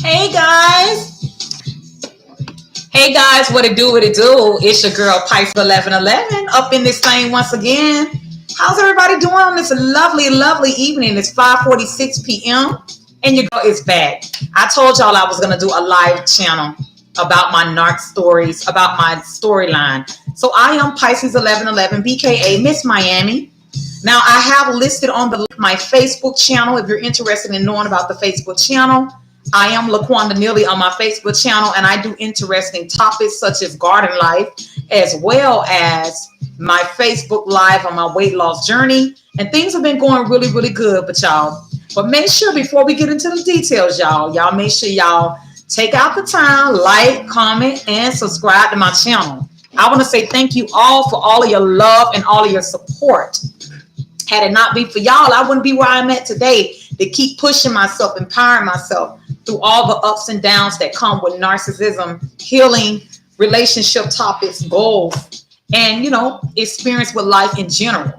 Hey guys. Hey guys, what it do, what it do? It's your girl Pice 1111 up in this thing once again. How's everybody doing on this lovely, lovely evening? It's 5:46 p.m. and your girl is back. I told y'all I was gonna do a live channel about my Narc stories, about my storyline. So I am Pisces 1111, BKA Miss Miami. Now I have listed on my Facebook channel if you're interested in knowing about the Facebook channel. I am LaQuanda Neely on my Facebook channel, and I do interesting topics such as garden life, as well as my Facebook Live on my weight loss journey. And things have been going really, really good, but make sure before we get into the details, y'all make sure y'all take out the time, like, comment, and subscribe to my channel. I want to say thank you all for all of your love and all of your support. Had it not been for y'all, I wouldn't be where I'm at today to keep pushing myself, empowering myself through all the ups and downs that come with narcissism, healing, relationship topics, goals, and, experience with life in general.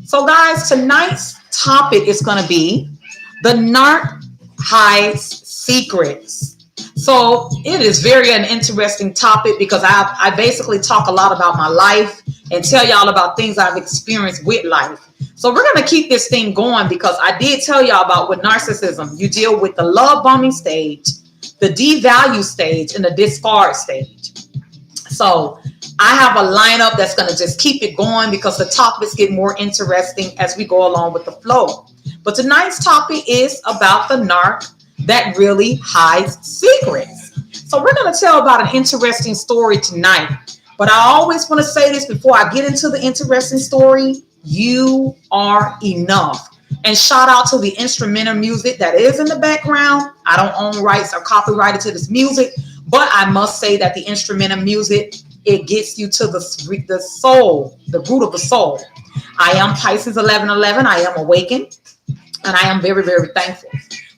So, guys, tonight's topic is going to be the narc hides secrets. So it is very an interesting topic because I basically talk a lot about my life and tell y'all about things I've experienced with life. So we're going to keep this thing going because I did tell y'all about with narcissism, you deal with the love bombing stage, the devalue stage, and the discard stage. So I have a lineup that's going to just keep it going because the topics get more interesting as we go along with the flow. But tonight's topic is about the narc that really hides secrets. So we're going to tell about an interesting story tonight. But I always want to say this before I get into the interesting story. You are enough. And shout out to the instrumental music that is in the background. I don't own rights or copyrighted to this music, but I must say that the instrumental music, it gets you to the soul, the root of the soul. I am Pisces 1111. I am awakened, and I am very, very thankful.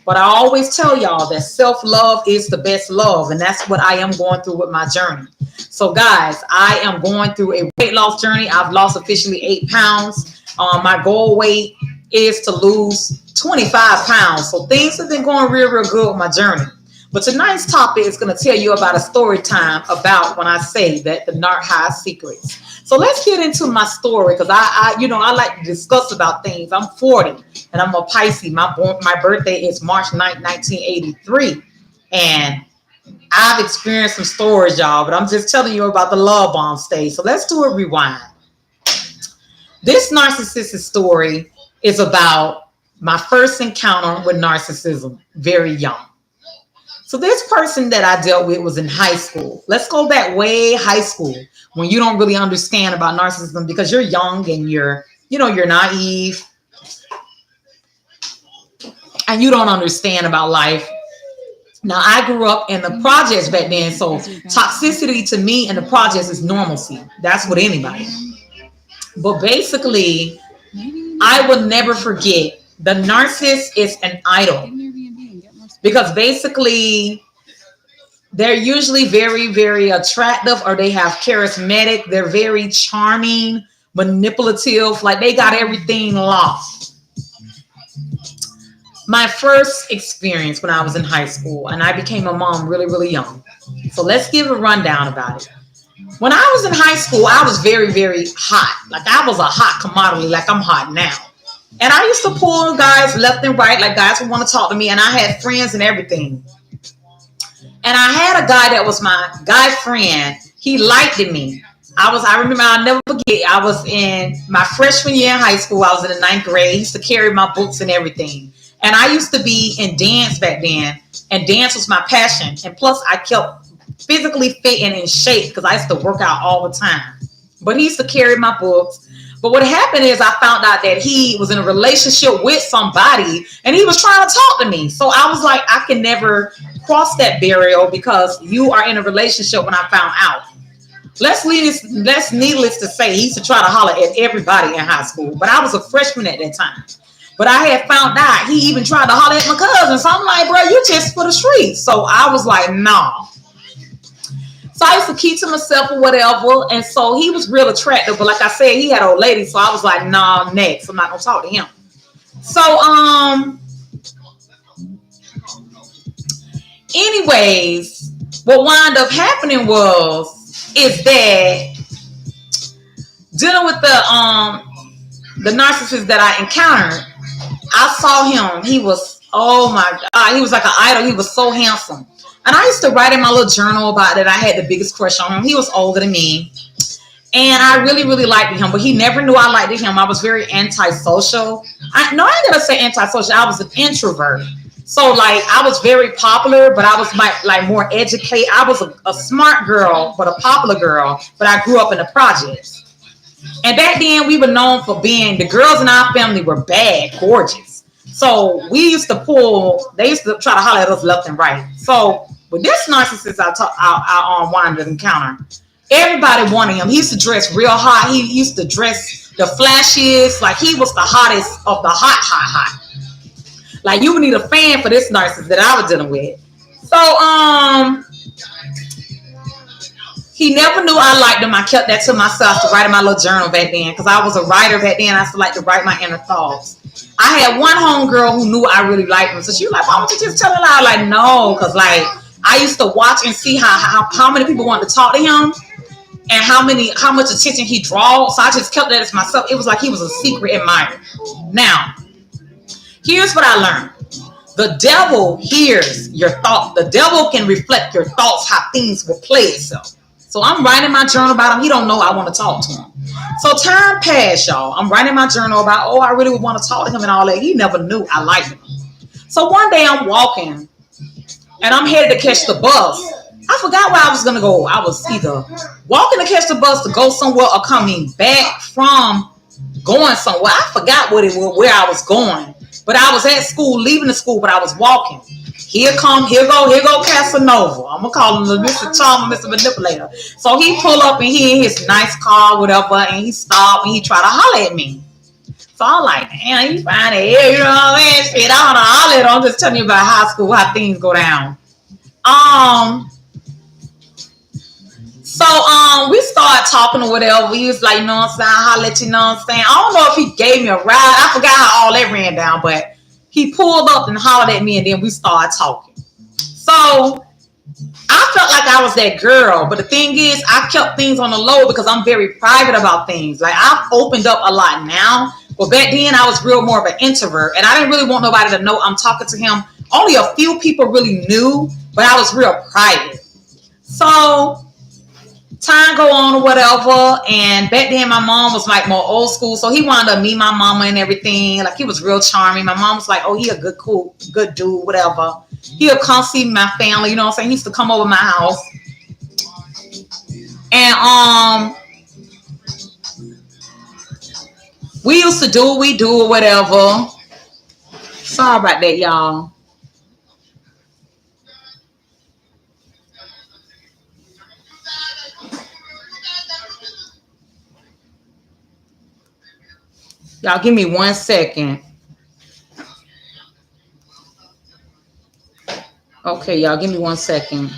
But I always tell y'all that self-love is the best love, and that's what I am going through with my journey. So, guys, I am going through a weight loss journey. I've lost officially 8 pounds. My goal weight is to lose 25 pounds. So things have been going real, real good with my journey. But tonight's topic is going to tell you about a story time about when I say that the narc hides secrets. So let's get into my story because I like to discuss about things. I'm 40 and I'm a Pisces. My birthday is March 9th, 1983. And I've experienced some stories, y'all, but I'm just telling you about the love bomb stage. So let's do a rewind. This narcissistic story is about my first encounter with narcissism, very young. So this person that I dealt with was in high school. Let's go back way high school when you don't really understand about narcissism because you're young and you're naive and you don't understand about life. Now, I grew up in the projects back then, so toxicity to me in the projects is normalcy. That's what anybody. But basically, I will never forget the narcissist is an idol. Because basically, they're usually very, very attractive or they have charismatic. They're very charming, manipulative. Like they got everything locked. My first experience when I was in high school and I became a mom really, really young. So let's give a rundown about it. When I was in high school, I was very, very hot. Like I was a hot commodity, like I'm hot now. And I used to pull guys left and right, like guys would want to talk to me. And I had friends and everything. And I had a guy that was my guy friend. He liked me. I remember, I'll never forget, I was in my freshman year in high school. I was in the 9th grade. I used to carry my books and everything. And I used to be in dance back then. And dance was my passion. And plus, I kept physically fit and in shape because I used to work out all the time. But he used to carry my books. But what happened is I found out that he was in a relationship with somebody and he was trying to talk to me. So I was like, I can never cross that barrier because you are in a relationship when I found out. Needless to say, he used to try to holler at everybody in high school. But I was a freshman at that time. But I had found out he even tried to holler at my cousin. So I'm like, bro, you just for the streets. So I was like, nah. So I used to keep to myself or whatever. And so he was real attractive. But like I said, he had old ladies. So I was like, nah, next. I'm not going to talk to him. So Anyways, what wound up happening is that dealing with the narcissist that I encountered, I saw him. He was, oh my God, he was like an idol. He was so handsome. And I used to write in my little journal about that I had the biggest crush on him. He was older than me. And I really, really liked him, but he never knew I liked him. I was very antisocial. I ain't gonna say antisocial. I was an introvert. So like I was very popular, but I was like more educated. I was a smart girl, but a popular girl. But I grew up in the projects. And back then we were known for being, the girls in our family were bad, gorgeous. So we used to they used to try to holler at us left and right. So with this narcissist I wanted to encounter, everybody wanted him. He used to dress real hot. He used to dress the flashiest. Like he was the hottest of the hot. Like you would need a fan for this narcissist that I was dealing with. So he never knew I liked him. I kept that to myself to write in my little journal back then because I was a writer back then. I used to like to write my inner thoughts. I had one homegirl who knew I really liked him. So she was like, why don't you just tell her? I was like, no, because like I used to watch and see how many people wanted to talk to him and how much attention he draws. So I just kept that as myself. It was like he was a secret admirer. Now, here's what I learned. The devil hears your thought. The devil can reflect your thoughts, how things will play itself. So I'm writing my journal about him. He don't know I want to talk to him. So time passed, y'all. I'm writing my journal about, I really would want to talk to him and all that. He never knew I liked him. So one day I'm walking and I'm headed to catch the bus. I forgot where I was going to go. I was either walking to catch the bus to go somewhere or coming back from going somewhere. I forgot where I was going. But I was at school, leaving the school, but I was walking. Here go Casanova. I'm going to call him the Mr. Charmer, Mr. Manipulator. So he pull up and he in his nice car, whatever, and he stopped and he tried to holler at me. So I'm like, damn, he fine as hell, you know what I mean? Shit, I don't know, holler at him. I'm just telling you about high school, how things go down. So we started talking or whatever. He was like, you know what I'm saying? I'll let you know what I'm saying. I don't know if he gave me a ride. I forgot how all that ran down, but he pulled up and hollered at me and then we started talking. So I felt like I was that girl. But the thing is, I kept things on the low because I'm very private about things. Like I've opened up a lot now. But back then I was real more of an introvert. And I didn't really want nobody to know I'm talking to him. Only a few people really knew, but I was real private. So time go on or whatever, and back then my mom was like more old school, so he wanted to meet my mama and everything. Like he was real charming. My mom was like, oh, he a good dude, whatever. He'll come see my family, you know what I'm saying? He used to come over my house. And we used to do what we do or whatever. Sorry about that, y'all. Y'all give me 1 second. Okay, y'all give me 1 second.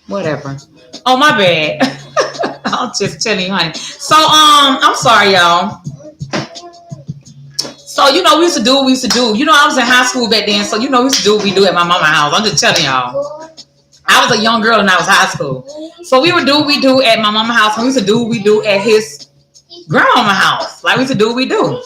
Whatever. Oh, my bad. I'll just tell you, honey. So, I'm sorry, y'all. So, you know, we used to do what we used to do. You know, I was in high school back then, so, you know, we used to do what we do at my mama's house. I'm just telling y'all. I was a young girl and I was high school. So, we would do what we do at my mama's house, and we used to do what we do at his grandmama's house. Like, we used to do what we do.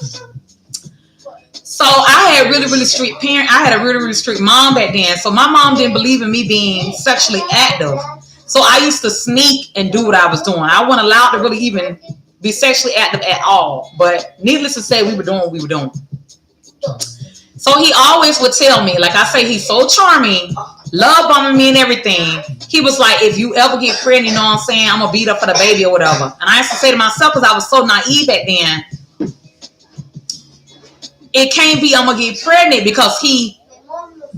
So, I had really, really strict parents. I had a really, really strict mom back then. So, my mom didn't believe in me being sexually active. So I used to sneak and do what I was doing. I wasn't allowed to really even be sexually active at all. But needless to say, we were doing what we were doing. So he always would tell me, like I say, he's so charming, love bombing me and everything. He was like, if you ever get pregnant, you know what I'm saying, I'm going to beat up for the baby or whatever. And I used to say to myself, because I was so naive back then, it can't be I'm going to get pregnant because the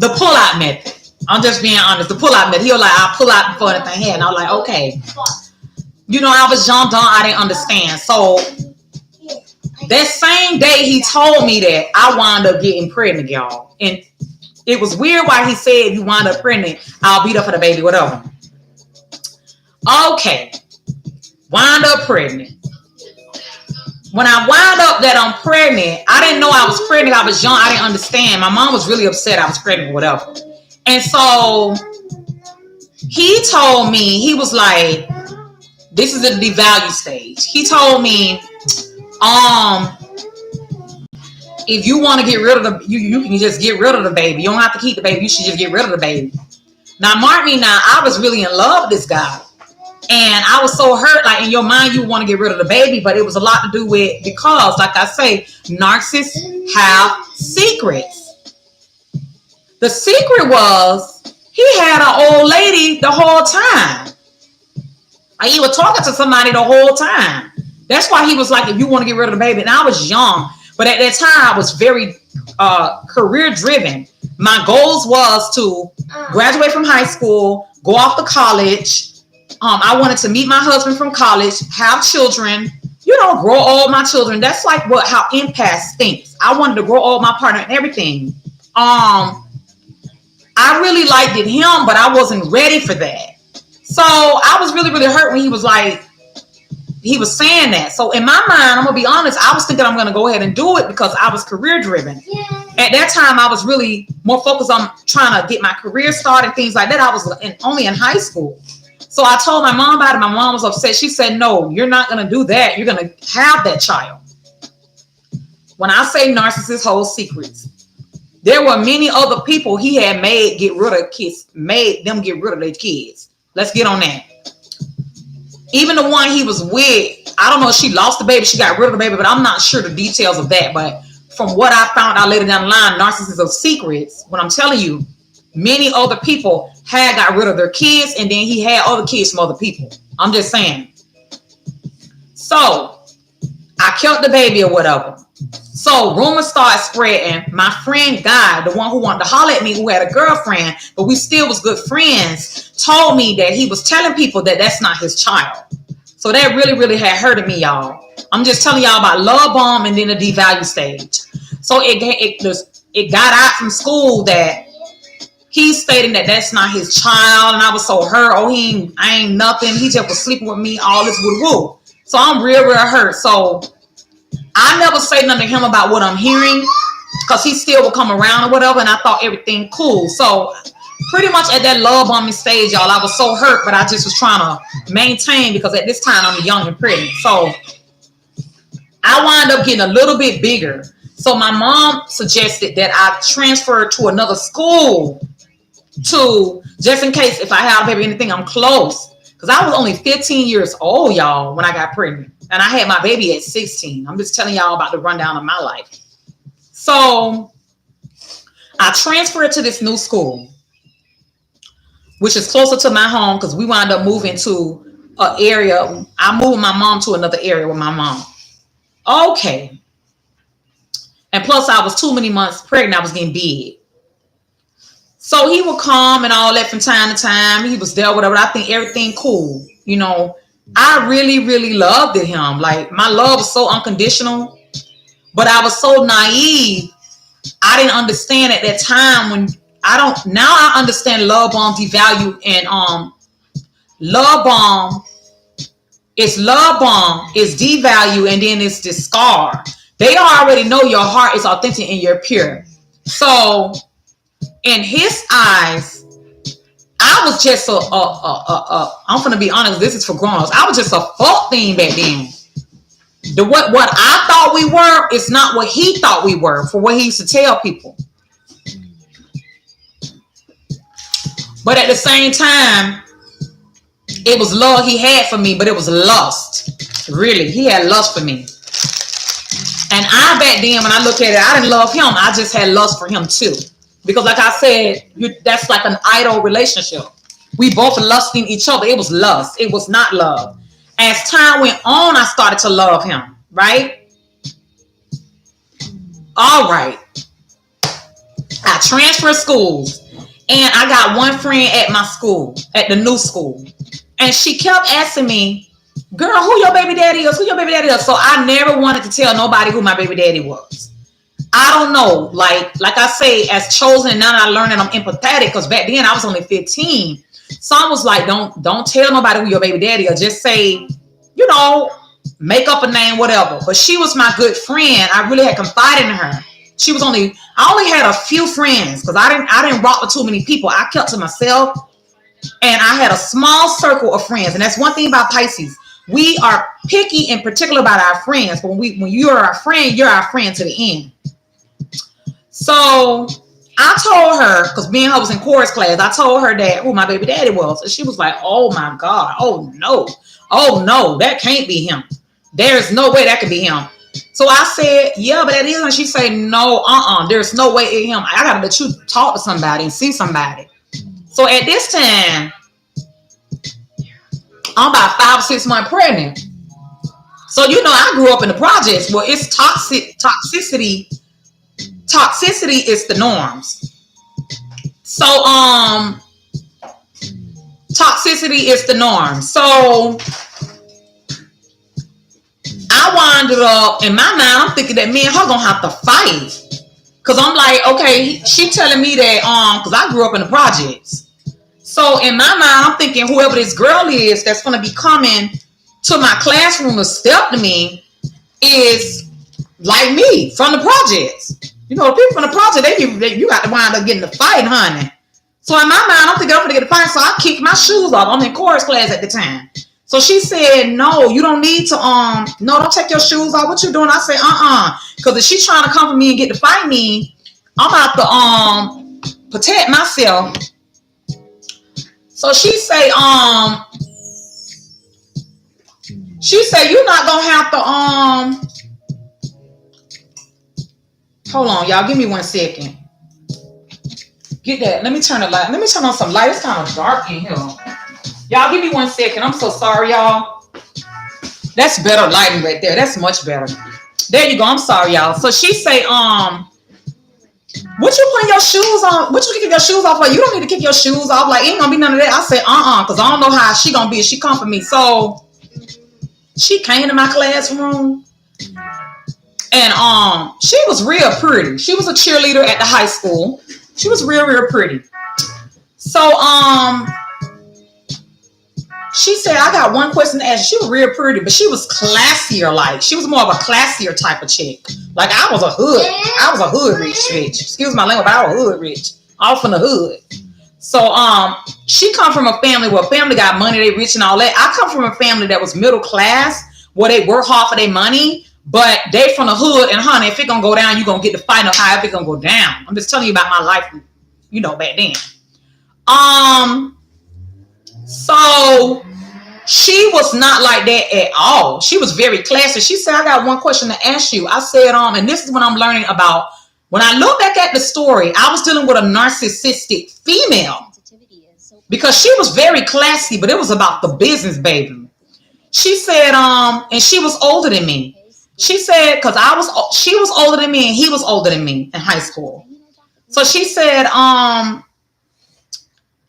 pull-out method. I'm just being honest. The pull out method. He was like, I'll pull out before anything happened. I was like, okay. You know, I was young, dumb. I didn't understand. So that same day he told me that, I wound up getting pregnant, y'all. And It was weird why he said if you wind up pregnant, I'll beat up for the baby, whatever. Okay. Wind up pregnant. When I wound up that I'm pregnant, I didn't know I was pregnant. I was young. I didn't understand. My mom was really upset I was pregnant, whatever. And so he told me, he was like, this is the devalue stage. He told me, if you want to get rid of the, you can just get rid of the baby. You don't have to keep the baby. You should just get rid of the baby. Now, mark me now, I was really in love with this guy. And I was so hurt, like in your mind, you want to get rid of the baby, but it was a lot to do with, because, like I say, narcissists have secrets. The secret was he had an old lady the whole time. Like, he was talking to somebody the whole time. That's why he was like, if you want to get rid of the baby. And I was young, but at that time I was very career driven. My goals was to graduate from high school, go off to college. I wanted to meet my husband from college, have children, grow all my children. That's like how empaths thinks. I wanted to grow all my partner and everything. I really liked him, but I wasn't ready for that. So I was really, really hurt when he was like, he was saying that. So in my mind, I'm going to be honest, I was thinking I'm going to go ahead and do it because I was career driven. Yeah. At that time, I was really more focused on trying to get my career started and things like that. I was only in high school. So I told my mom about it. My mom was upset. She said, no, you're not going to do that. You're going to have that child. When I say narcissists hold secrets, there were many other people he had made them get rid of their kids. Let's get on that. Even the one he was with, I don't know if she lost the baby, she got rid of the baby, but I'm not sure the details of that. But from what I found out later down the line, narcissists of secrets, when I'm telling you, many other people had got rid of their kids, and then he had other kids from other people. I'm just saying. So I killed the baby or whatever. So rumors started spreading. My friend Guy, the one who wanted to holler at me, who had a girlfriend, but we still was good friends, told me that he was telling people that that's not his child. So that really, really had hurted me, y'all. I'm just telling y'all about love bomb and then the devalue stage. So it got out from school that he's stating that that's not his child, and I was so hurt. Oh, I ain't nothing. He just was sleeping with me. All this woo. So I'm real, real hurt. So I never say nothing to him about what I'm hearing, because he still would come around or whatever, and I thought everything cool. So pretty much at that love bombing stage, y'all, I was so hurt, but I just was trying to maintain, because at this time I'm young and pregnant. So I wound up getting a little bit bigger. So my mom suggested that I transfer to another school just in case if I have baby anything, I'm close. Because I was only 15 years old, y'all, when I got pregnant. And I had my baby at 16. I'm just telling y'all about the rundown of my life. So I transferred to this new school, which is closer to my home, because we wound up moving to an area. I moved my mom to another area with my mom. Okay. And plus I was too many months pregnant. I was getting big. So he would come and all that from time to time. He was there, whatever. I think everything cool. I really, really loved him. Like, my love was so unconditional, but I was so naive. I didn't understand at that time now I understand love bomb, devalue, and love bomb is devalue, and then it's discard. They already know your heart is authentic and you're pure. So in his eyes, I was just I'm gonna be honest, this is for grown-ups. I was just a fuck thing back then. What I thought we were is not what he thought we were, for what he used to tell people. But at the same time, it was love he had for me, but it was lust. Really, he had lust for me. And I back then, when I look at it, I didn't love him. I just had lust for him too. Because like I said, that's like an idol relationship. We both lusting each other. It was lust. It was not love. As time went on, I started to love him. Right? All right. I transferred schools. And I got one friend at my school, at the new school. And she kept asking me, girl, who your baby daddy is? Who your baby daddy is? So I never wanted to tell nobody who my baby daddy was. I don't know. Like I say, as chosen, and now I learned that I'm empathetic because back then I was only 15. So I was like, don't tell nobody who your baby daddy, or just say, you know, make up a name, whatever. But she was my good friend. I really had confided in her. I only had a few friends because I didn't rock with too many people. I kept to myself, and I had a small circle of friends. And that's one thing about Pisces. We are picky in particular about our friends. But when you are our friend, you're our friend to the end. So I told her, because me and her was in chorus class, I told her that who my baby daddy was. And she was like, oh my God, oh no, that can't be him. There's no way that could be him. So I said, yeah, but that is. And she said, no, there's no way it's him. I gotta let you talk to somebody and see somebody. So at this time, I'm about 5 or 6 months pregnant. So I grew up in the projects. Well, it's toxicity. Toxicity is the norms. So toxicity is the norm. So I winded up in my mind, I'm thinking that me and her gonna have to fight. Cause I'm like, okay, she telling me that cause I grew up in the projects. So in my mind, I'm thinking whoever this girl is that's gonna be coming to my classroom to step to me is like me from the projects. The people from the project, you got to wind up getting the fight, honey. So in my mind, I'm thinking I'm gonna get the fight. So I kicked my shoes off. I'm in chorus class at the time. So she said, no, you don't need to, no, don't take your shoes off. What you doing? I said, because if she's trying to come for me and get to fight me, I'm about to protect myself. So she say, you're not gonna have to, hold on, y'all, give me 1 second. Get that. Let me turn the light. Let me turn on some light. It's kind of dark in here. Y'all, give me 1 second. I'm so sorry, y'all. That's better lighting right there. That's much better. There you go. I'm sorry, y'all. So she say, what you putting your shoes on? What you kicking your shoes off for? You don't need to kick your shoes off. Like, ain't gonna be none of that. I said, because I don't know how she gonna be if she come for me. So she came to my classroom, and she was real pretty. She was a cheerleader at the high school. She was real, real pretty. So she said, I got one question to ask. She was real pretty, but she was classier. Like, she was more of a classier type of chick. Like, I was a hood rich bitch. Excuse my language, but I was hood rich. All from the hood. So she come from a family where family got money, they rich and all that. I come from a family that was middle class, where they work hard for their money, but they from the hood. And honey, if it gonna go down, you gonna get the fight of how if it gonna go down. I'm just telling you about my life, back then. So she was not like that at all. She was very classy. She said, I got one question to ask you. I said, and this is what I'm learning about. When I look back at the story, I was dealing with a narcissistic female because she was very classy, but it was about the business, baby. She said, and she was older than me. She said, because she was older than me and he was older than me in high school. So she said,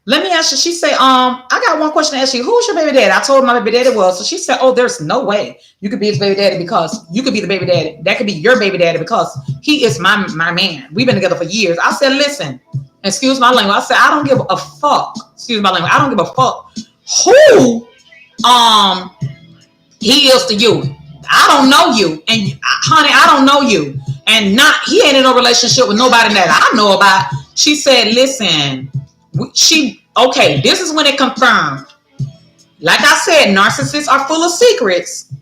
let me ask you. She said, I got one question to ask you. Who's your baby daddy? I told her my baby daddy was. So she said, oh, there's no way you could be his baby daddy because you could be the baby daddy. That could be your baby daddy because he is my man. We've been together for years. I said, listen, excuse my language. I said, I don't give a fuck. Excuse my language. I don't give a fuck who he is to you. I don't know you. And honey, I don't know you. And he ain't in no relationship with nobody that I know about. She said, listen, okay, this is when it confirmed. Like I said, narcissists are full of secrets.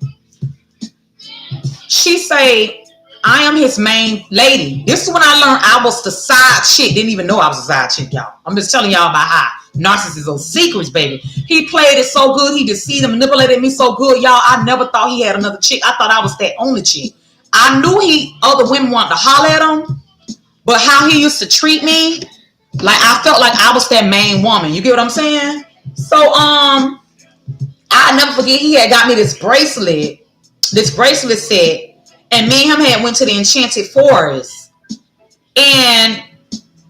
She say, I am his main lady. This is when I learned I was the side chick. Didn't even know I was a side chick, y'all. I'm just telling y'all about how narcissists are secrets, baby. He played it so good. He deceived and manipulated me so good, y'all. I never thought he had another chick. I thought I was that only chick. I knew other women wanted to holler at him, but how he used to treat me, like I felt like I was that main woman. You get what I'm saying? So I never forget, he had got me this bracelet set, and me and him had went to the Enchanted Forest, and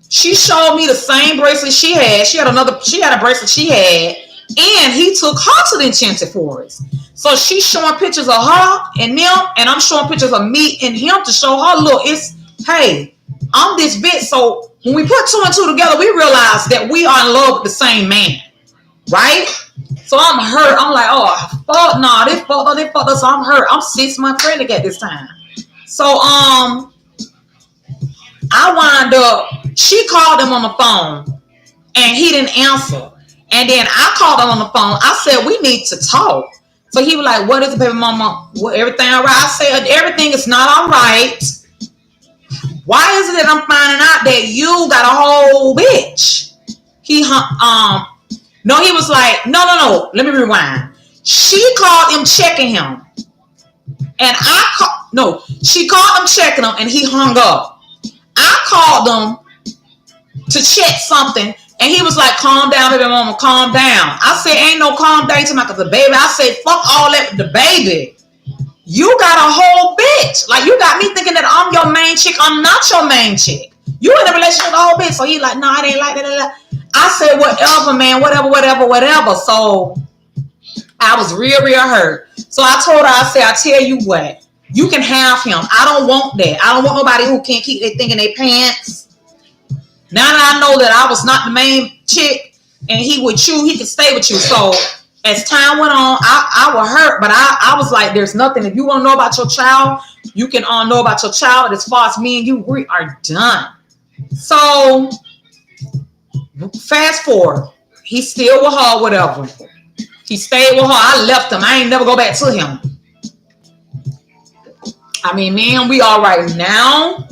she showed me the same bracelet she had. She had a bracelet she had, and he took her to the Enchanted Forest. So she's showing pictures of her and them, and I'm showing pictures of me and him to show her, look, hey, I'm this bitch. So when we put two and two together, we realize that we are in love with the same man, right? So I'm hurt. I'm like, oh, fuck, nah, this fucked up, this fucked up. So I'm hurt. I'm 6 months pregnant at this time. So I wind up. She called him on the phone, and he didn't answer. And then I called him on the phone. I said, we need to talk. So he was like, what is it, baby mama? What, everything all right? I said, everything is not all right. Why is it that I'm finding out that you got a whole bitch? No, he was like, no. Let me rewind. She called him checking him. And she called him checking him and he hung up. I called him to check something. And he was like, calm down, baby mama, calm down. I said, ain't no calm down to my the baby. I said, fuck all that with the baby. You got a whole bitch. Like, you got me thinking that I'm your main chick. I'm not your main chick. You in a relationship with a whole bitch. So he like, nah, it ain't like that. I said, whatever, man, whatever. So I was real hurt. So I told her, I said, I tell you what, you can have him. I don't want that. I don't want nobody who can't keep their thing in their pants. Now that I know that I was not the main chick and he would chew, he could stay with you. So as time went on, I was hurt, but I was like, there's nothing. If you want to know about your child, you can know about your child. But as far as me and you, we are done. So fast forward, he's still with her, whatever. He stayed with her. I left him. I ain't never go back to him. I mean, man, we all right now.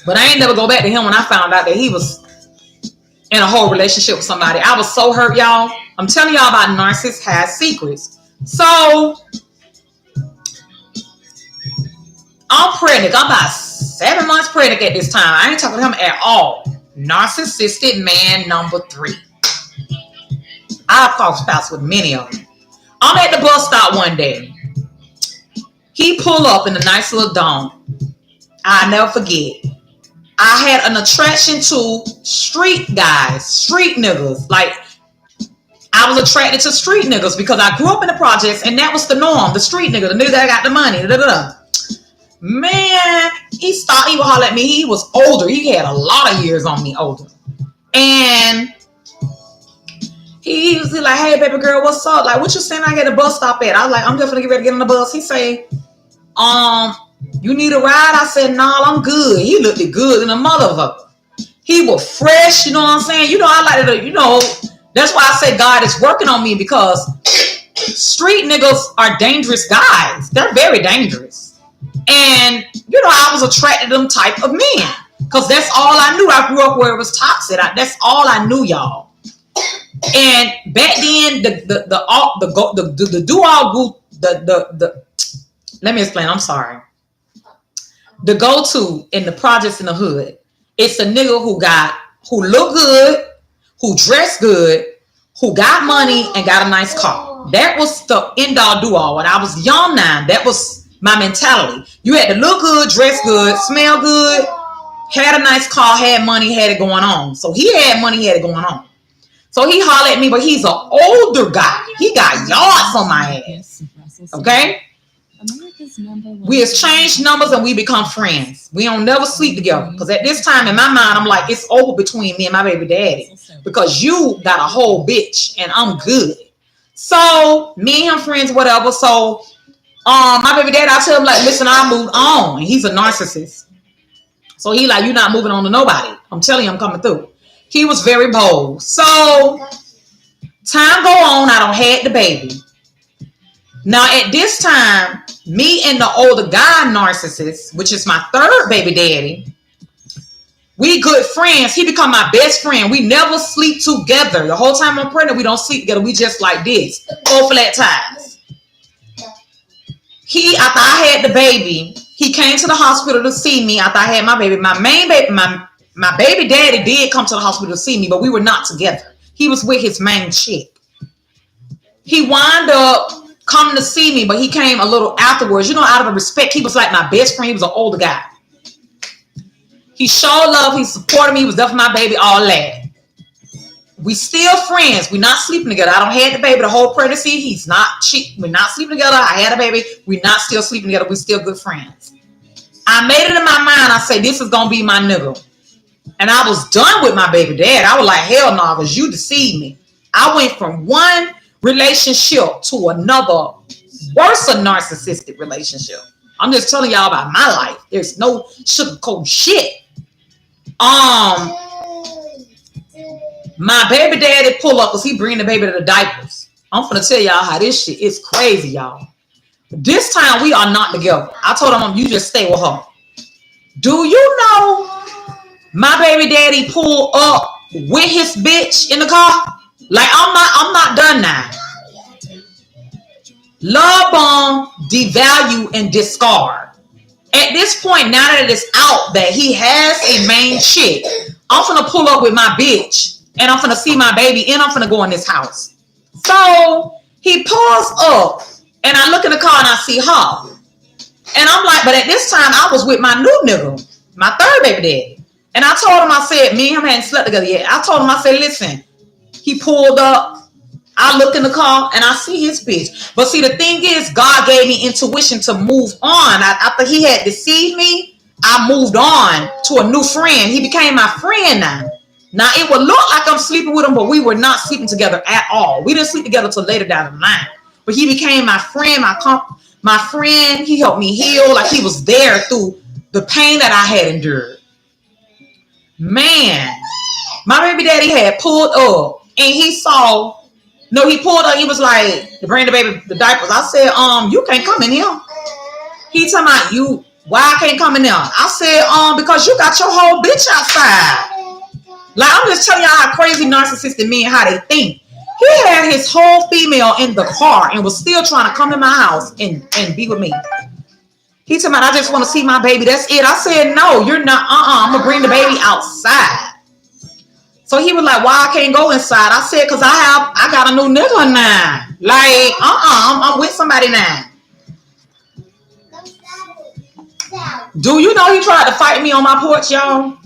But I ain't never go back to him when I found out that he was in a whole relationship with somebody. I was so hurt, y'all. I'm telling y'all about narcissists have secrets. So I'm pregnant. I'm about 7 months pregnant at this time. I ain't talking to him at all. Narcissistic man number 3. I've crossed paths with many of them. I'm at the bus stop one day. He pulled up in a nice little dome. I'll never forget. I had an attraction to street guys, street niggas. Like, I was attracted to street niggas because I grew up in the projects and that was the norm. The street nigga, the nigga that got the money. Man, he would holler at me. He was older. He had a lot of years on me older. And he was like, hey, baby girl, what's up? Like, what you saying I get a bus stop at? I was like, I'm definitely getting ready to get on the bus. He say, you need a ride? I said, nah, I'm good. He looked good in a motherfucker. He was fresh, you know what I'm saying? You know, I like to, that's why I say God is working on me because street niggas are dangerous guys. They're very dangerous. And, I was attracted to them type of men because that's all I knew. I grew up where it was toxic. That's all I knew, y'all. And back then, the do-all group, let me explain. I'm sorry. The go-to in the projects in the hood, it's a nigga who look good, who dress good, who got money and got a nice car. That was the end-all do-all. When I was young now, that was my mentality. You had to look good, dress good, smell good, had a nice car, had money, had it going on. So he had money, had it going on. So he hollered at me, but he's an older guy. He got yards on my ass. Okay? We exchanged numbers and we become friends. We don't never sleep together. Because at this time in my mind, I'm like, it's over between me and my baby daddy. Because you got a whole bitch and I'm good. So me and him friends, whatever. So my baby daddy, I tell him like, listen, I moved on. And he's a narcissist. So he like, you're not moving on to nobody. I'm telling you, I'm coming through. He was very bold. So time go on, I don't had the baby. Now at this time, me and the older guy narcissist, which is my third baby daddy, we good friends. He become my best friend. We never sleep together. The whole time I'm pregnant, we don't sleep together. We just like this. 4 flat tires. After I had the baby, he came to the hospital to see me after I had my baby. My main baby, my baby daddy did come to the hospital to see me, but we were not together. He was with his main chick. He wound up coming to see me, but he came a little afterwards. Out of respect, he was like my best friend. He was an older guy. He showed love. He supported me. He was there for my baby, all that. We still friends. We're not sleeping together. I don't have the baby the whole pregnancy. We're not sleeping together. I had a baby. We're not still sleeping together. We're still good friends. I made it in my mind. I said, this is going to be my nigga. And I was done with my baby dad. I was like, hell no, because you deceived me. I went from one relationship to another, worse, a narcissistic relationship. I'm just telling y'all about my life. There's no sugarcoat shit. My baby daddy pull up because he bring the baby to the diapers. I'm finna tell y'all how this shit is crazy, y'all. This time we are not together. I told him, you just stay with her. Do you know my baby daddy pulled up with his bitch in the car? Like, I'm not done now. Love bomb, devalue, and discard. At this point, now that it's out that he has a main chick, I'm finna pull up with my bitch and I'm finna see my baby and I'm finna go in this house. So he pulls up and I look in the car and I see her. And I'm like, but at this time I was with my new nigga, my third baby daddy. And I told him, I said, me and him hadn't slept together yet. I told him, I said, listen, he pulled up. I look in the car and I see his bitch. But see, the thing is, God gave me intuition to move on. After he had deceived me, I moved on to a new friend. He became my friend now. Now, it would look like I'm sleeping with him, but we were not sleeping together at all. We didn't sleep together till later down the line. But he became my friend, my friend. He helped me heal. Like, he was there through the pain that I had endured. Man, my baby daddy had pulled up and he saw, no, he pulled up. He was like, to bring the baby the diapers. I said, you can't come in here. He talking about, you, why I can't come in there? I said, because you got your whole bitch outside. Like, I'm just telling y'all how crazy narcissistic men, how they think. He had his whole female in the car and was still trying to come to my house and be with me. He told me, I just want to see my baby. That's it. I said, no, you're not. I'm going to bring the baby outside. So he was like, why I can't go inside? I said, because I got a new nigga now. Like, I'm with somebody now. Do you know he tried to fight me on my porch, y'all?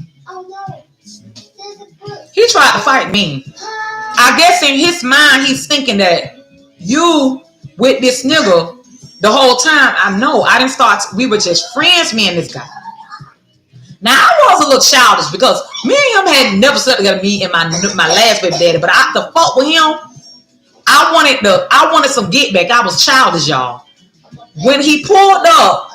He tried to fight me. I guess in his mind, he's thinking that you with this nigga the whole time. I know. I didn't start. We were just friends, me and this guy. Now, I was a little childish because me and him had never slept together, me and my last baby daddy. But to fuck with him, I wanted some get back. I was childish, y'all. When he pulled up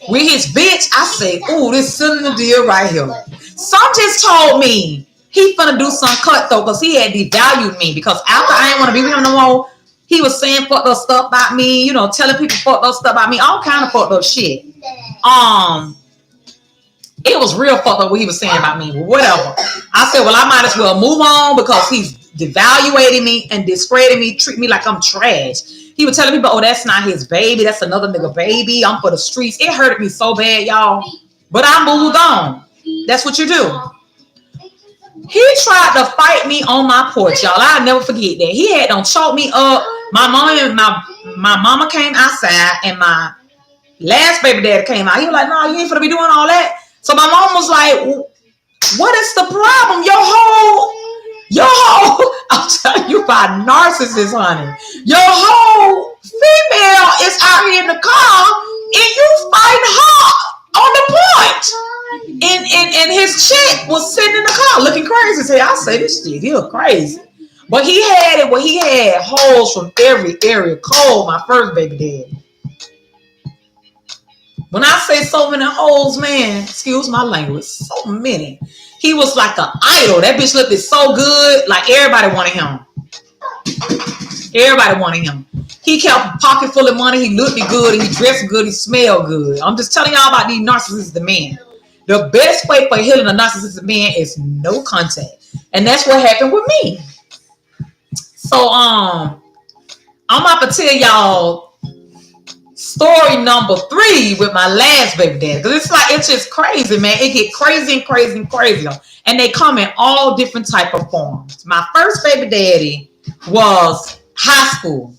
with his bitch, I said, ooh, this is the deal right here. Some just told me he finna do some cutthroat because he had devalued me. Because after I didn't want to be with him no more, he was saying fucked up stuff about me, you know, telling people fucked up stuff about me, all kind of fucked up shit. It was real fucked up what he was saying about me, but whatever. I said, well, I might as well move on because he's devaluating me and discrediting me, treat me like I'm trash. He was telling people, oh, that's not his baby. That's another nigga baby. I'm for the streets. It hurted me so bad, y'all. But I moved on. That's what you do. He tried to fight me on my porch, y'all. I'll never forget that. He had done choked me up. My mama came outside and my last baby daddy came out. He was like, no, you ain't finna be doing all that. So my mom was like, what is the problem? Your whole, I'm telling you about narcissists, honey. Your whole female is out here in the car and you fighting her on the porch. And his chick was sitting in the car looking crazy. So I say, this shit, he was crazy. But he had it where he had holes from every area. Cold, my first baby daddy. When I say so many holes, man, excuse my language, so many. He was like an idol. That bitch looked so good. Like everybody wanted him. Everybody wanted him. He kept a pocket full of money. He looked good. He dressed good. He smelled good. I'm just telling y'all about these narcissistic men. The best way for healing a narcissistic man is no contact. And that's what happened with me. So, I'm about to tell y'all story number 3 with my last baby daddy. Because it's just crazy, man. It get crazy and crazy and crazier. And they come in all different type of forms. My first baby daddy was high school.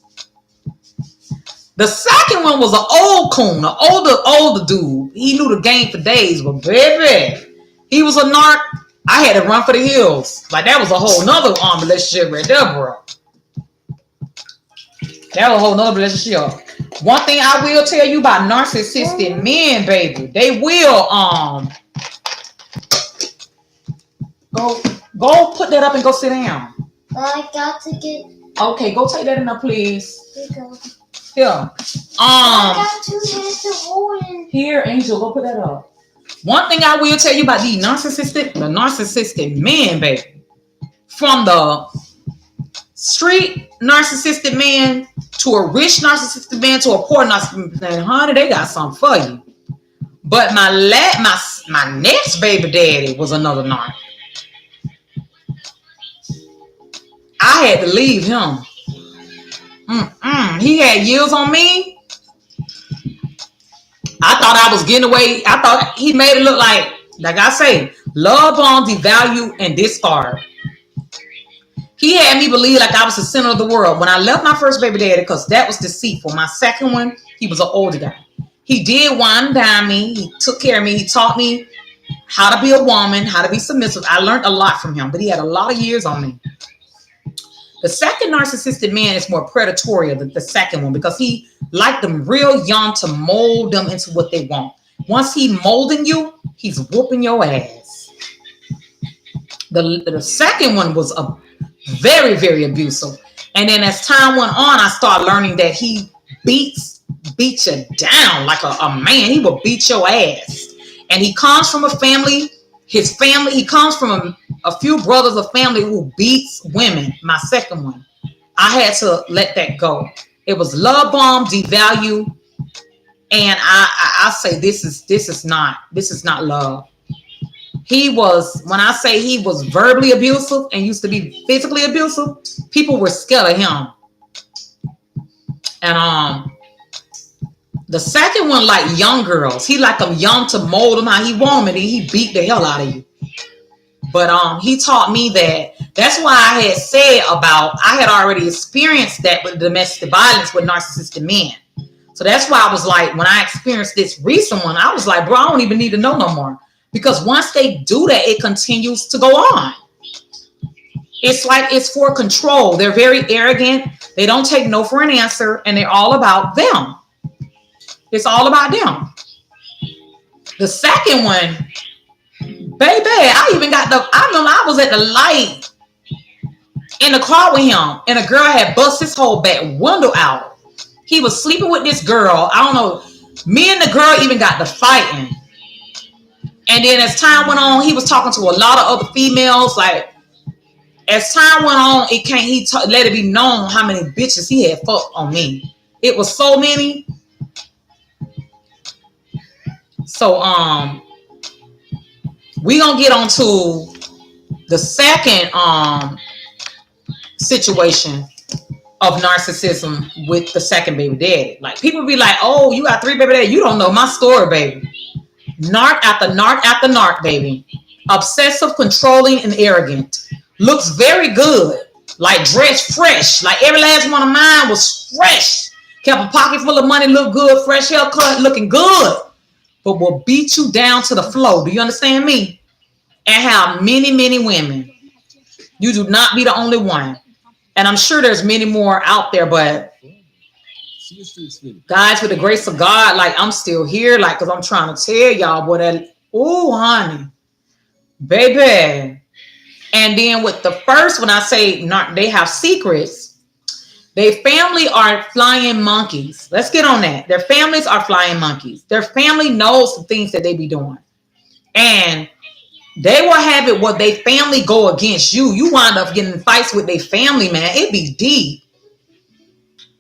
The second one was an old coon, an older dude. He knew the game for days, but baby, he was a narc. I had to run for the hills. Like, that was a whole nother relationship right there, bro. That was a whole nother relationship. One thing I will tell you about narcissistic men, baby, they will go put that up and go sit down. I got to get. Okay, go take that in there, please. Here. I got 2 hands to hold it. Here, Angel, go put that up. One thing I will tell you about the narcissistic men, baby, from the street narcissistic man to a rich narcissistic man to a poor narcissistic man, honey, they got something for you. But my next baby daddy was another narc. I had to leave him. He had years on me. I thought I was getting away. I thought he made it look like I say, love bomb, devalue, and discard. He had me believe like I was the center of the world. When I left my first baby daddy, because that was deceitful. My second one, he was an older guy. He did wine and dine me. He took care of me. He taught me how to be a woman, how to be submissive. I learned a lot from him, but he had a lot of years on me. The second narcissistic man is more predatory than the second one because he liked them real young to mold them into what they want. Once he molding you, he's whooping your ass. The second one was a very, very abusive. And then as time went on, I started learning that he beat you down like a man. He will beat your ass. And he comes from a family. His family, he comes from a few brothers of family who beats women. My second one, I had to let that go. It was love bomb, devalue, and I say this is not love. He was, when I say he was verbally abusive and used to be physically abusive, people were scared of him. And the second one, like young girls, he liked them young to mold them how he wanted, and he beat the hell out of you. But he taught me that. That's why I had said I had already experienced that with domestic violence with narcissistic men. So that's why I was like, when I experienced this recent one, I was like, bro, I don't even need to know no more. Because once they do that, it continues to go on. It's like it's for control. They're very arrogant. They don't take no for an answer, and they're all about them. It's all about them. The second one, baby, I remember I was at the light in the car with him, and a girl had bust his whole back window out. He was sleeping with this girl. I don't know. Me and the girl even got to fighting. And then as time went on, he was talking to a lot of other females. Like, as time went on, he let it be known how many bitches he had fucked on me. It was so many. So we gonna get on to the second situation of narcissism with the second baby daddy. Like, people be like, oh, you got 3 baby daddy. You don't know my story, baby. Narc after narc after narc, baby. Obsessive, controlling, and arrogant. Looks very good. Like, dressed fresh. Like, every last one of mine was fresh. Kept a pocket full of money, looked good, fresh haircut, looking good. But will beat you down to the floor. Do you understand me? And have many, many women. You do not be the only one. And I'm sure there's many more out there, but guys, with the grace of God, like, I'm still here, like, because I'm trying to tell y'all what that, oh, honey, baby. And then with the first one, I say not, they have secrets. Their family are flying monkeys. Let's get on that. Their families are flying monkeys. Their family knows the things that they be doing. And they will have it where they family go against you. You wind up getting in fights with their family, man. It be deep.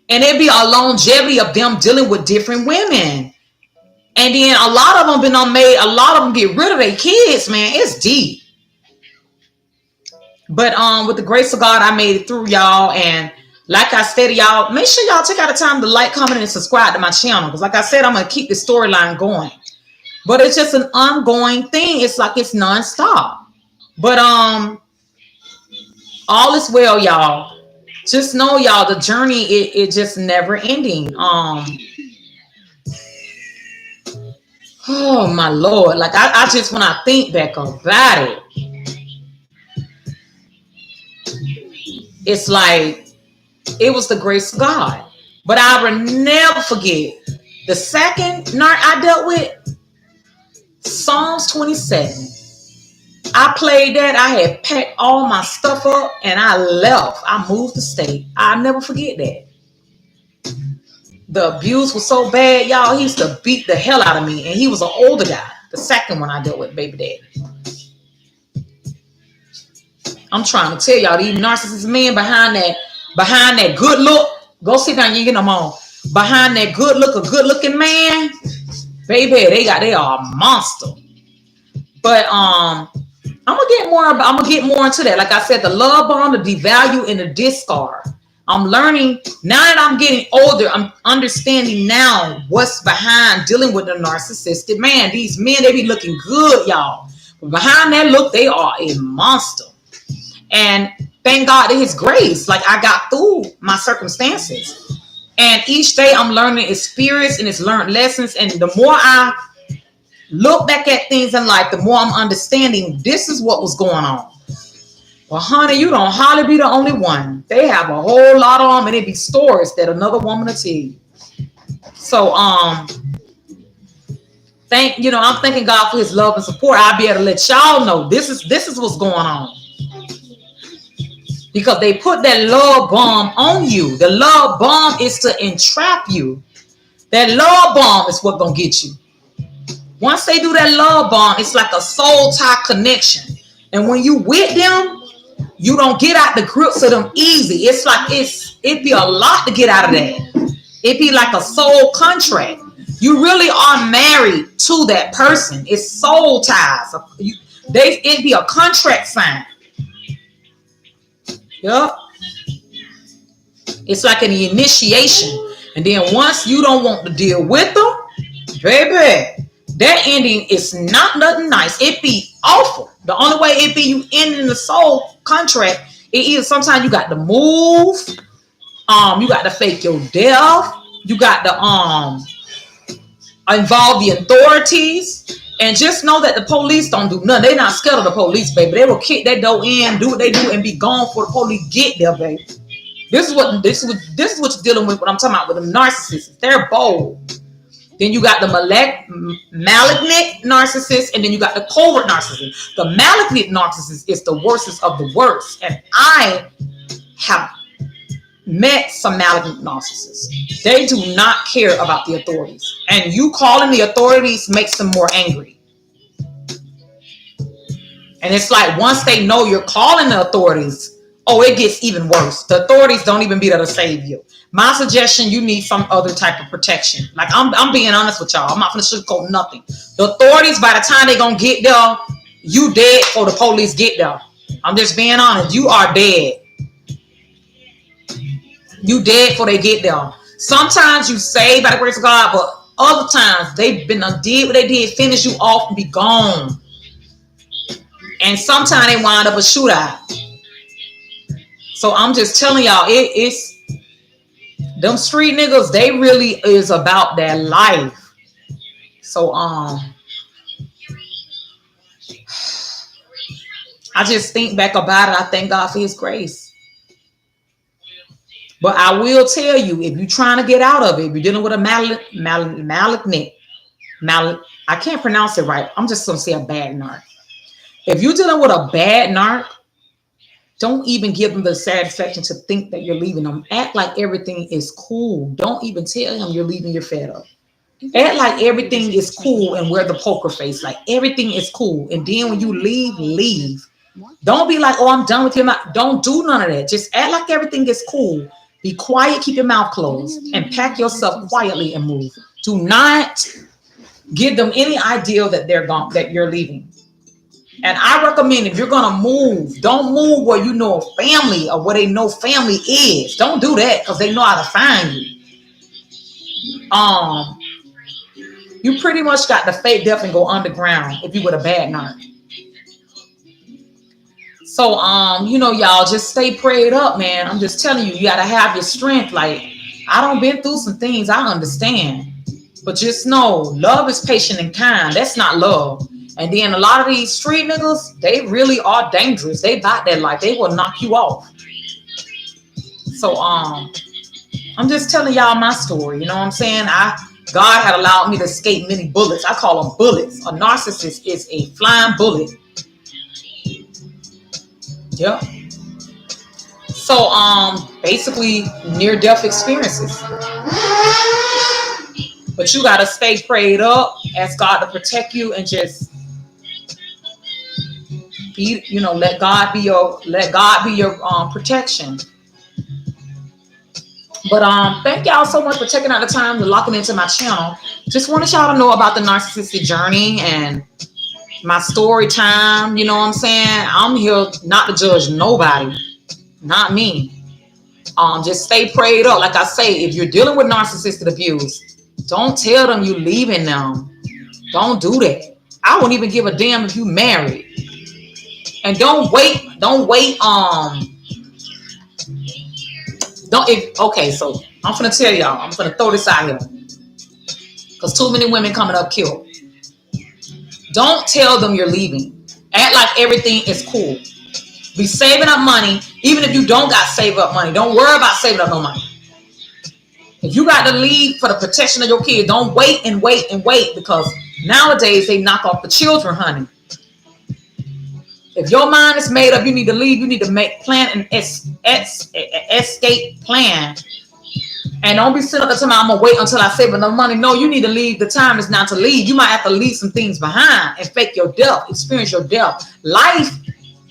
And it be a longevity of them dealing with different women. And then a lot of them a lot of them get rid of their kids, man. It's deep. But with the grace of God, I made it through, y'all. And like I said, y'all, make sure y'all take out the time to like, comment, and subscribe to my channel. Because like I said, I'm going to keep the storyline going. But it's just an ongoing thing. It's like it's nonstop. But all is well, y'all. Just know, y'all, the journey, it just never ending. Oh my Lord. Like, I just, when I think back about it, it's like it was the grace of God. But I will never forget the second narc I dealt with, Psalms 27. I played that. I had packed all my stuff up and I left. I moved the state. I'll never forget that. The abuse was so bad, y'all. He used to beat the hell out of me. And he was an older guy. The second one I dealt with, baby daddy. I'm trying to tell y'all, these narcissist men behind that good look. Go sit down, you get them on. Behind that good looking man, baby, they are a monster. But I'm gonna get more into that. Like I said, the love bomb, the devalue, and the discard. I'm learning now that I'm getting older. I'm understanding now what's behind dealing with a narcissistic man. These men, they be looking good, y'all. But behind that look, they are a monster. And thank God to His grace, like I got through my circumstances. And each day I'm learning experience and it's learned lessons. And the more I look back at things in life, the more I'm understanding this is what was going on. Well, honey, you don't hardly be the only one. They have a whole lot of them, and it be stories that another woman will tell you. So, I'm thanking God for His love and support. I'll be able to let y'all know this is what's going on. Because they put that love bomb on you. The love bomb is to entrap you. That love bomb is what gonna get you. Once they do that love bomb, it's like a soul tie connection. And when you with them, you don't get out the grips of them easy. It's like it be a lot to get out of that. It be like a soul contract. You really are married to that person. It's soul ties. It be a contract sign. Yep. It's like an initiation. And then once you don't want to deal with them, baby, that ending is not nothing nice. It be awful. The only way it be you ending the soul contract, it is sometimes you got to move. You got to fake your death. You got to involve the authorities. And just know that the police don't do nothing. They're not scared of the police, baby. They will kick that door in, do what they do, and be gone before the police get there, baby. This is what you're dealing with. What I'm talking about with them narcissists. They're bold. Then you got the malignant narcissist, and then you got the covert narcissist. The malignant narcissist is the worstest of the worst. And I have met some malignant narcissists. They do not care about the authorities. And you calling the authorities makes them more angry. And it's like once they know you're calling the authorities, it gets even worse. The authorities don't even be there to save you. My suggestion, you need some other type of protection. Like I'm being honest with y'all. I'm not gonna sugarcoat nothing. The authorities, by the time they gonna get there, you dead before the police get there. I'm just being honest. You are dead. You dead before they get there. Sometimes you saved by the grace of God, but other times they've been did what they did, finish you off and be gone. And sometimes they wind up a shootout. So I'm just telling y'all, it's them street niggas, they really is about their life. So I just think back about it. I thank God for His grace. But I will tell you, if you're trying to get out of it, if you're dealing with a malignant, I can't pronounce it right. I'm just gonna say a bad narc. If you're dealing with a bad narc, don't even give them the satisfaction to think that you're leaving them. Act like everything is cool. Don't even tell him you're leaving, you're fed up. Act like everything is cool and wear the poker face. Like everything is cool. And then when you leave. Don't be like, I'm done with him. Don't do none of that. Just act like everything is cool. Be quiet, keep your mouth closed, and pack yourself quietly and move. Do not give them any idea that that you're leaving. And I recommend if you're gonna move, don't move where you know a family or where they know family is. Don't do that because they know how to find you. You pretty much got to fake death and go underground if you with a bad narc. So y'all just stay prayed up, man. I'm just telling you, you gotta have your strength. Like I don't been through some things, I understand. But just know, love is patient and kind. That's not love. And then a lot of these street niggas, they really are dangerous. They about that life. They will knock you off. So I'm just telling y'all my story. You know what I'm saying? God had allowed me to escape many bullets. I call them bullets. A narcissist is a flying bullet. Yep. So basically near death experiences. But you gotta stay prayed up, ask God to protect you, and just be, let God be your protection. But thank y'all so much for taking out the time to locking into my channel. Just wanted y'all to know about the narcissistic journey and my story time. You know what I'm saying? I'm here not to judge nobody, not me. Just stay prayed up. Like I say, if you're dealing with narcissistic abuse, don't tell them you leaving them. Don't do that. I won't even give a damn if you married. And don't wait. Okay, so I'm gonna tell y'all. I'm gonna throw this out here because too many women coming up killed. Don't tell them you're leaving. Act like everything is cool. Be saving up money, even if you don't got save up money. Don't worry about saving up no money. If you got to leave for the protection of your kids, don't wait and wait and wait, because nowadays they knock off the children, honey. If your mind is made up, you need to leave. You need to plan an escape plan. And don't be sitting up there I'm going to wait until I save enough money. No, you need to leave. The time is not to leave. You might have to leave some things behind and fake your death, experience your death. Life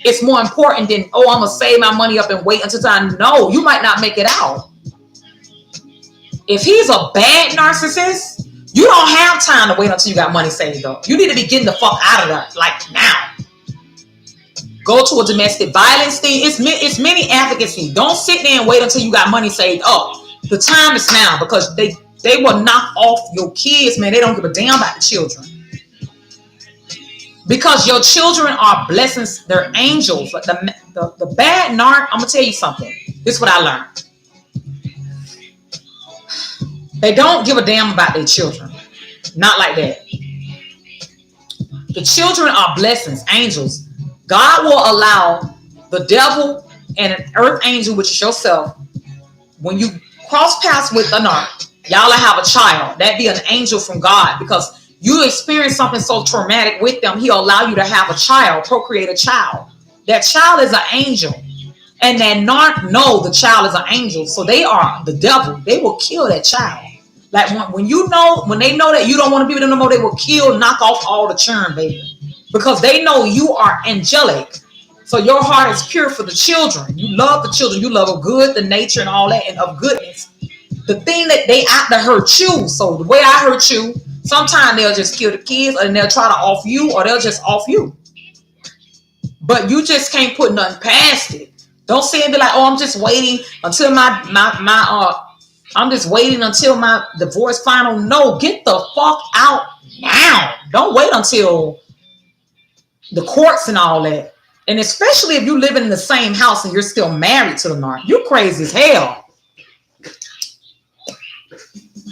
is more important than, I'm going to save my money up and wait until time. No, you might not make it out. If he's a bad narcissist, you don't have time to wait until you got money saved up. You need to be getting the fuck out of that, like now. Go to a domestic violence thing. It's many advocacy. Don't sit there and wait until you got money saved up. The time is now, because they will knock off your kids, man. They don't give a damn about the children. Because your children are blessings, they're angels. But the bad narc, I'm gonna tell you something. This is what I learned. They don't give a damn about their children. Not like that. The children are blessings, angels. God will allow the devil and an earth angel, which is yourself, when you cross paths with a narc, y'all will have a child. That be an angel from God, because you experience something so traumatic with them. He'll allow you to have a child, procreate a child. That child is an angel. And that narc know the child is an angel. So they are the devil. They will kill that child. Like when they know that you don't want to be with them no more, they will kill, knock off all the churn, baby. Because they know you are angelic. So your heart is pure for the children. You love the children. You love of good, the nature and all that, and of goodness. The thing that they out to hurt you. So the way I hurt you, sometimes they'll just kill the kids, and they'll try to off you, or they'll just off you. But you just can't put nothing past it. Don't say and be like, I'm just waiting until I'm just waiting until my divorce final. No, get the fuck out now. Don't wait until the courts and all that. And especially if you're living in the same house and you're still married to the narc. You crazy as hell.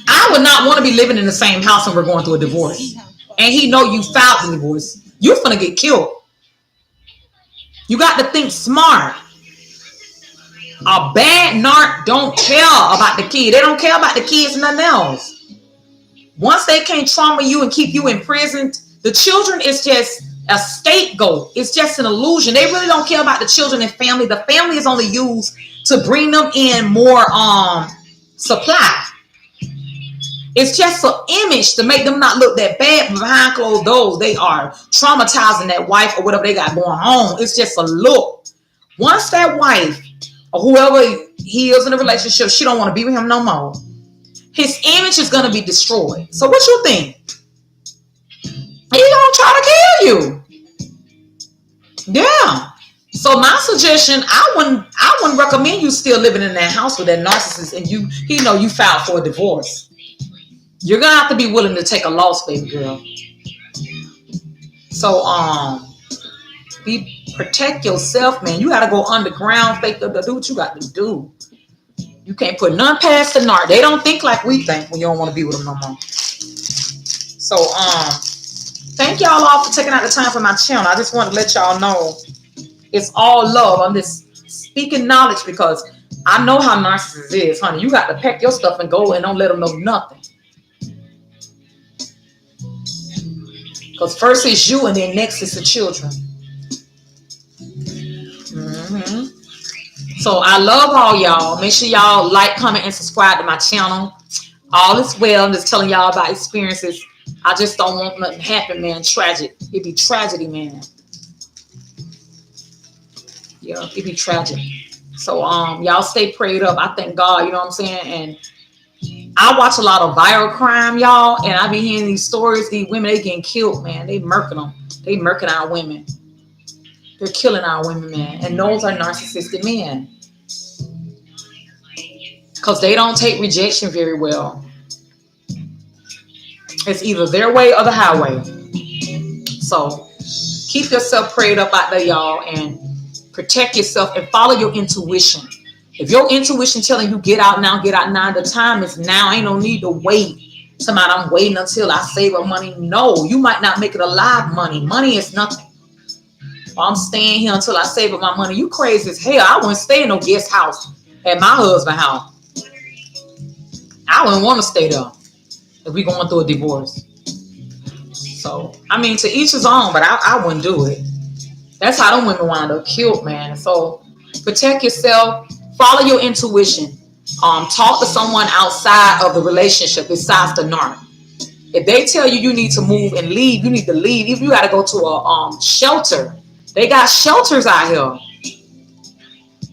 I would not want to be living in the same house and we're going through a divorce. And he know you filed the divorce. You're gonna get killed. You got to think smart. A bad narc don't care about the kid. They don't care about the kids and nothing else. Once they can't trauma you and keep you in prison, the children is just a scapegoat. It's just an illusion. They really don't care about the children and family. The family is only used to bring them in more supply. It's just an image to make them not look that bad. Behind closed doors, they are traumatizing that wife or whatever they got going on. It's just a look. Once that wife or whoever he is in a relationship, she don't want to be with him no more, his image is going to be destroyed. So what you think? He gonna try to kill you. Yeah. So my suggestion, I wouldn't recommend you still living in that house with that narcissist, and he know you filed for a divorce. You're gonna have to be willing to take a loss, baby girl. So protect yourself, man. You gotta go underground, fake do what you got to do. You can't put none past the narc. They don't think like we think when you don't want to be with them no more. So thank y'all all for taking out the time for my channel. I just want to let y'all know it's all love. I'm just speaking knowledge, because I know how narcissists is, honey. You got to pack your stuff and go and don't let them know nothing. Because first is you and then next is the children. Mm-hmm. So I love all y'all. Make sure y'all like, comment, and subscribe to my channel. All is well. I'm just telling y'all about experiences. I just don't want nothing to happen, man. Tragic. It'd be tragedy, man. Yeah, it'd be tragic. So y'all stay prayed up. I thank God, you know what I'm saying? And I watch a lot of viral crime, y'all, and I be hearing these stories. These women, they getting killed, man. They murking them. They murking our women. They're killing our women, man. And those are narcissistic men. Because they don't take rejection very well. It's either their way or the highway. So keep yourself prayed up out there, y'all, and protect yourself and follow your intuition. If your intuition telling you get out now, the time is now. Ain't no need to wait. Somebody, I'm waiting until I save up money. No, you might not make it alive. Money is nothing. I'm staying here until I save up my money. You crazy as hell. I wouldn't stay in no guest house at my husband's house. I wouldn't want to stay there if we going through a divorce. So, I mean, to each his own, but I wouldn't do it. That's how them women wind up killed, man. So, protect yourself. Follow your intuition. Talk to someone outside of the relationship besides the narc. If they tell you you need to move and leave, you need to leave. If you got to go to a shelter, they got shelters out here.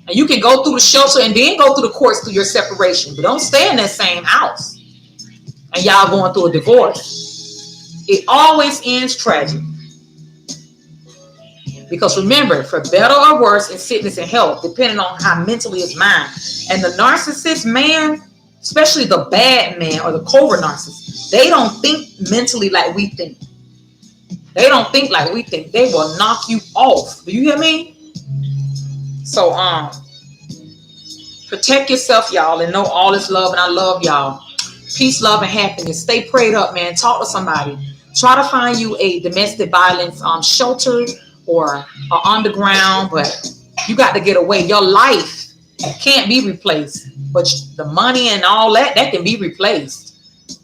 And you can go through the shelter and then go through the courts through your separation. But don't stay in that same house. And y'all going through a divorce. It always ends tragic. Because remember, for better or worse, in sickness and health, depending on how mentally it's mind. And the narcissist man, especially the bad man or the covert narcissist, they don't think mentally like we think. They don't think like we think. They will knock you off. Do you hear me? So, protect yourself, y'all, and know all is love, and I love y'all. Peace, love, and happiness. Stay prayed up, man. Talk to somebody. Try to find you a domestic violence shelter or underground, but you got to get away. Your life can't be replaced, but the money and all that can be replaced.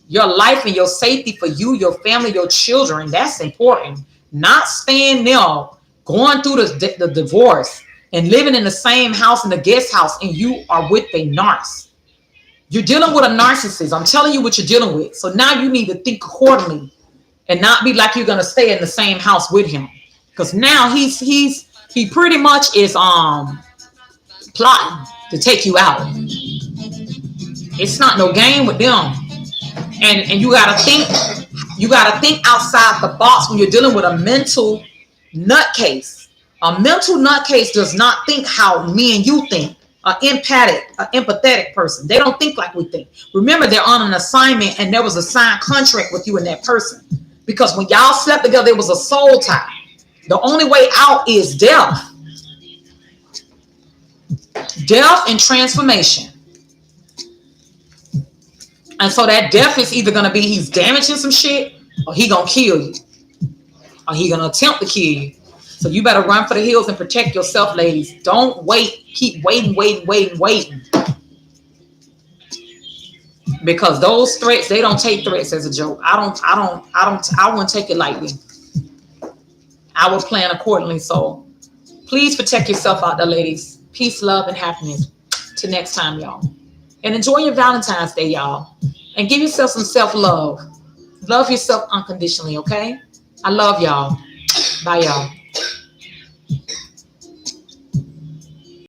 Your life and your safety for you, your family, your children, that's important. Not staying there, going through the divorce and living in the same house, in the guest house, and you are with a narc. You're dealing with a narcissist. I'm telling you what you're dealing with. So now you need to think accordingly and not be like you're going to stay in the same house with him. Because now he pretty much is plotting to take you out. It's not no game with them. And you gotta think outside the box when you're dealing with a mental nutcase. A mental nutcase does not think how me and you think. An empathetic person. They don't think like we think. Remember, they're on an assignment and there was a signed contract with you and that person. Because when y'all slept together, there was a soul tie. The only way out is death. Death and transformation. And so that death is either going to be he's damaging some shit or he going to kill you. Or he going to attempt to kill you. So you better run for the hills and protect yourself, ladies. Don't wait. Keep waiting. Because those threats, they don't take threats as a joke. I wouldn't take it lightly. I will plan accordingly. So please protect yourself out there, ladies. Peace, love, and happiness. Till next time, y'all. And enjoy your Valentine's Day, y'all. And give yourself some self-love. Love yourself unconditionally, okay? I love y'all. Bye, y'all.